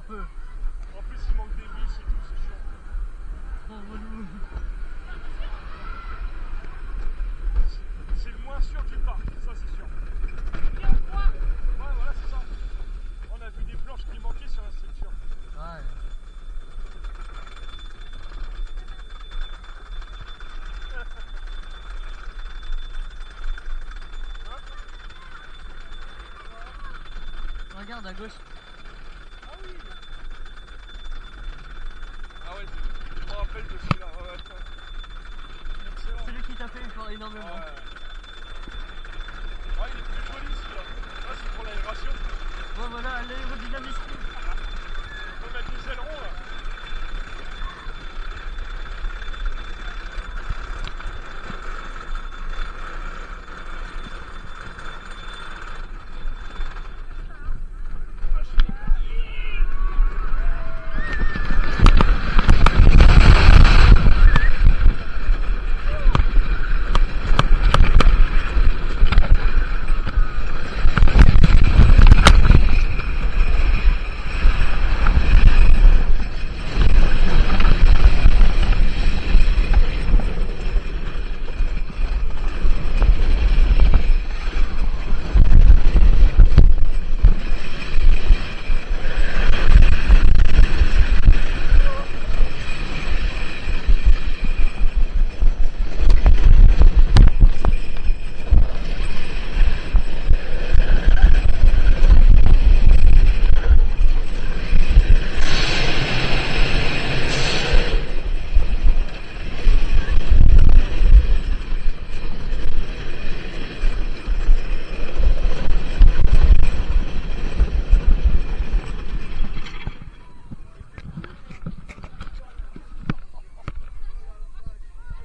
peu. En plus, il manque des vis et tout, c'est chiant. Trop relou. C'est le moins sûr du parc, ça c'est sûr. Et on croit. Ouais, voilà, c'est ça. On a vu des planches qui manquaient sur la structure. Ouais. Regarde à gauche. Ah oui. Ah ouais, je me rappelle de celui-là. Ouais, attends. Excellent. Celui qui t'a fait effort énormément. Ouais. Ouais, il est plus joli celui-là. Là, c'est pour l'aération. Ouais, voilà, l'aérodynamisme. On peut mettre des ailerons là.